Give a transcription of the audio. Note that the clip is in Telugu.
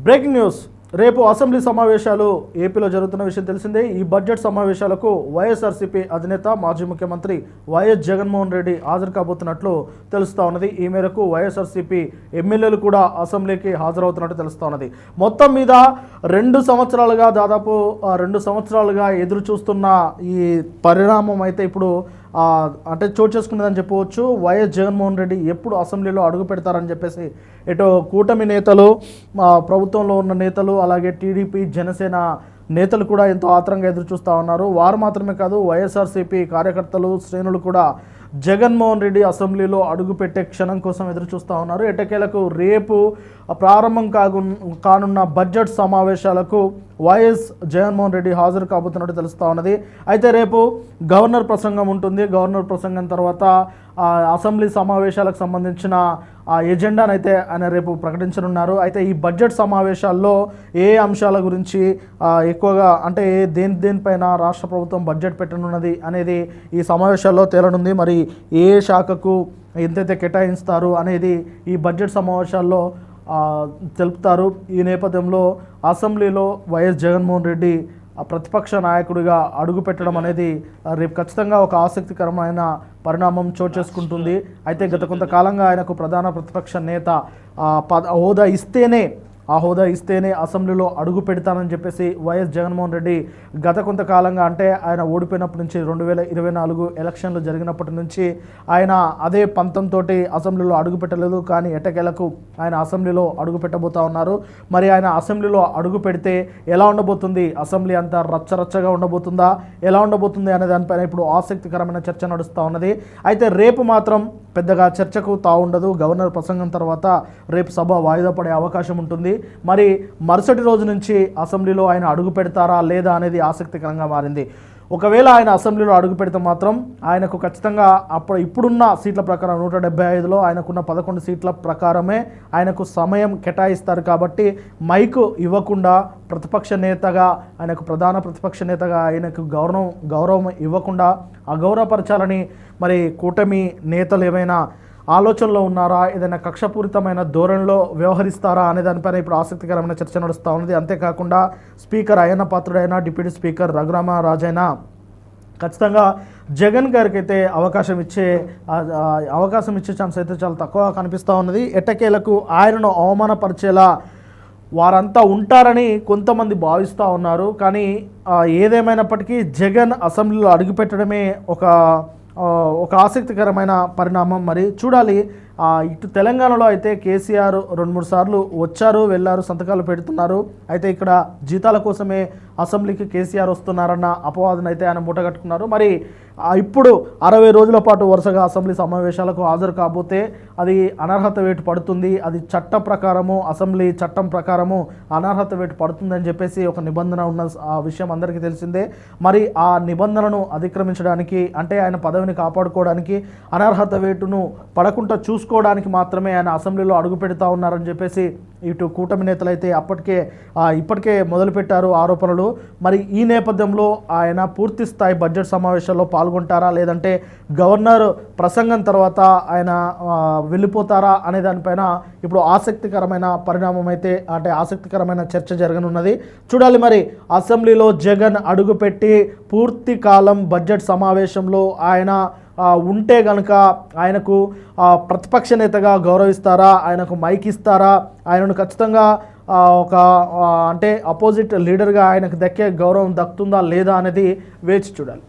Breaking news. రేపు అసెంబ్లీ సమావేశాలు ఏపీలో జరుగుతున్న విషయం తెలిసిందే. ఈ బడ్జెట్ సమావేశాలకు వైఎస్ఆర్సీపీ అధినేత మాజీ ముఖ్యమంత్రి వైఎస్ జగన్మోహన్ రెడ్డి హాజరు కాబోతున్నట్లు తెలుస్తూ ఉన్నది. ఈ మేరకు వైఎస్ఆర్సీపీ ఎమ్మెల్యేలు కూడా అసెంబ్లీకి హాజరవుతున్నట్టు తెలుస్తూ ఉన్నది. మొత్తం మీద 2 సంవత్సరాలుగా దాదాపు 2 సంవత్సరాలుగా ఎదురు చూస్తున్న ఈ పరిణామం అయితే ఇప్పుడు అంటే చోటు చేసుకున్నదని చెప్పవచ్చు. వైఎస్ జగన్మోహన్ రెడ్డి ఎప్పుడు అసెంబ్లీలో అడుగు పెడతారని చెప్పేసి ఇటు కూటమి నేతలు, ప్రభుత్వంలో ఉన్న నేతలు, అలాగే టీడీపీ జనసేన నేతలు కూడా ఎంతో ఆత్రంగా ఎదురు చూస్తూ ఉన్నారు. వారు మాత్రమే కాదు, వైఎస్ఆర్సీపీ కార్యకర్తలు, శ్రేణులు కూడా జగన్మోహన్ రెడ్డి అసెంబ్లీలో అడుగుపెట్టే క్షణం కోసం ఎదురు చూస్తూ ఉన్నారు. ఎట్టకేలకు రేపు ప్రారంభం కానున్న బడ్జెట్ సమావేశాలకు వైఎస్ జగన్మోహన్ రెడ్డి హాజరు కాబోతున్నట్టు తెలుస్తూ ఉన్నది. అయితే రేపు గవర్నర్ ప్రసంగం ఉంటుంది. గవర్నర్ ప్రసంగం తర్వాత అసెంబ్లీ సమావేశాలకు సంబంధించిన ఎజెండాను అయితే ఆయన రేపు ప్రకటించనున్నారు. అయితే ఈ బడ్జెట్ సమావేశాల్లో ఏ అంశాల గురించి ఎక్కువగా అంటే దేనిపైన రాష్ట్ర ప్రభుత్వం బడ్జెట్ పెట్టనున్నది అనేది ఈ సమావేశాల్లో తేలనుంది. మరి ఏ శాఖకు ఎంతైతే కేటాయిస్తారు అనేది ఈ బడ్జెట్ సమావేశాల్లో తెలుపుతారు. ఈ నేపథ్యంలో అసెంబ్లీలో వైఎస్ జగన్మోహన్ రెడ్డి ప్రతిపక్ష నాయకుడిగా అడుగు పెట్టడం అనేది రేపు ఖచ్చితంగా ఒక ఆసక్తికరమైన పరిణామం చోటు చేసుకుంటుంది. అయితే గత కొంతకాలంగా ఆయనకు ప్రధాన ప్రతిపక్ష నేత హోదా ఇస్తేనే అసెంబ్లీలో అడుగు పెడతానని చెప్పేసి వైఎస్ జగన్మోహన్ రెడ్డి గత కొంతకాలంగా, అంటే ఆయన ఓడిపోయినప్పటి నుంచి 2024 ఎలక్షన్లు జరిగినప్పటి నుంచి ఆయన అదే పంతంతో అసెంబ్లీలో అడుగు పెట్టలేదు. కానీ ఎట్టకేలకు ఆయన అసెంబ్లీలో అడుగు పెట్టబోతా ఉన్నారు. మరి ఆయన అసెంబ్లీలో అడుగు పెడితే ఎలా ఉండబోతుంది, అసెంబ్లీ అంతా రచ్చరచ్చగా ఉండబోతుందా, ఎలా ఉండబోతుంది అనే దానిపైన ఇప్పుడు ఆసక్తికరమైన చర్చ నడుస్తూ ఉన్నది. అయితే రేపు మాత్రం పెద్దగా చర్చకు తావుండదు. గవర్నర్ ప్రసంగం తర్వాత రేపు సభ వాయిదా పడే అవకాశం ఉంటుంది. మరి మరుసటి రోజు నుంచి అసెంబ్లీలో ఆయన అడుగు పెడతారా లేదా అనేది ఆసక్తికరంగా మారింది. ఒకవేళ ఆయన అసెంబ్లీలో అడుగు పెడితే మాత్రం ఆయనకు ఖచ్చితంగా ఇప్పుడున్న సీట్ల ప్రకారం 175లో ఆయనకున్న 11 సీట్ల ప్రకారమే ఆయనకు సమయం కేటాయిస్తారు. కాబట్టి మైకు ఇవ్వకుండా ప్రతిపక్ష నేతగా, ఆయనకు ప్రధాన ప్రతిపక్ష నేతగా ఆయనకు గౌరవం ఇవ్వకుండా అగౌరవపరచాలని మరి కూటమి నేతలు ఏమైనా ఆలోచనలో ఉన్నారా, ఏదైనా కక్షపూరితమైన ధోరణిలో వ్యవహరిస్తారా అనే దానిపైన ఇప్పుడు ఆసక్తికరమైన చర్చ నడుస్తూ ఉన్నది. అంతేకాకుండా స్పీకర్ అయ్యన్న పాత్రుడైనా, డిప్యూటీ స్పీకర్ రఘురామరాజైనా ఖచ్చితంగా జగన్ గారికి అయితే అవకాశం ఇచ్చే ఛాన్స్ అయితే చాలా తక్కువ కనిపిస్తూ ఉన్నది. ఎట్టకేలకు ఆయనను అవమానపరిచేలా వారంతా ఉంటారని కొంతమంది భావిస్తూ ఉన్నారు. కానీ ఏదేమైనప్పటికీ జగన్ అసెంబ్లీలో అడుగుపెట్టడమే ఒక ఆసక్తికరమైన పరిణామం. మరి చూడాలి. ఇటు తెలంగాణలో అయితే కేసీఆర్ 2-3 సార్లు వచ్చారు, వెళ్ళారు, సంతకాలు పెడుతున్నారు. అయితే ఇక్కడ జీతాల కోసమే అసెంబ్లీకి కేసీఆర్ వస్తున్నారన్న అపవాదన అయితే ఆయన మూటగట్టుకున్నారు. మరి ఇప్పుడు 60 రోజుల పాటు వరుసగా అసెంబ్లీ సమావేశాలకు హాజరు కాబోతే అది అనర్హత వేటు పడుతుంది. అది చట్ట ప్రకారము, అసెంబ్లీ చట్టం ప్రకారము అనర్హత వేటు పడుతుందని చెప్పేసి ఒక నిబంధన ఉన్న విషయం అందరికీ తెలిసిందే. మరి ఆ నిబంధనను అతిక్రమించడానికి, అంటే ఆయన పదవిని కాపాడుకోవడానికి, అనర్హత వేటును పడకుండా చూసుకోవడానికి మాత్రమే ఆయన అసెంబ్లీలో అడుగు పెడతా ఉన్నారని చెప్పేసి ఇటు కూటమి నేతలు అయితే ఇప్పటికే మొదలుపెట్టారు ఆరోపణలు. మరి ఈ నేపథ్యంలో ఆయన పూర్తి స్థాయి బడ్జెట్ సమావేశాల్లో పాల్గొంటారా, లేదంటే గవర్నర్ ప్రసంగం తర్వాత ఆయన వెళ్ళిపోతారా అనే దానిపైన ఇప్పుడు ఆసక్తికరమైన పరిణామం అయితే, అంటే ఆసక్తికరమైన చర్చ జరగనున్నది. చూడాలి. మరి అసెంబ్లీలో జగన్ అడుగుపెట్టి పూర్తి కాలం బడ్జెట్ సమావేశంలో ఆయన ఉంటే గనక ఆయనకు ప్రతిపక్ష నేతగా గౌరవిస్తారా, ఆయనకు మైక్ ఇస్తారా, ఆయనను ఖచ్చితంగా అంటే అపోజిట్ లీడర్గా ఆయనకు దక్కే గౌరవం దక్కుతుందా లేదా అనేది వేచి చూడాలి.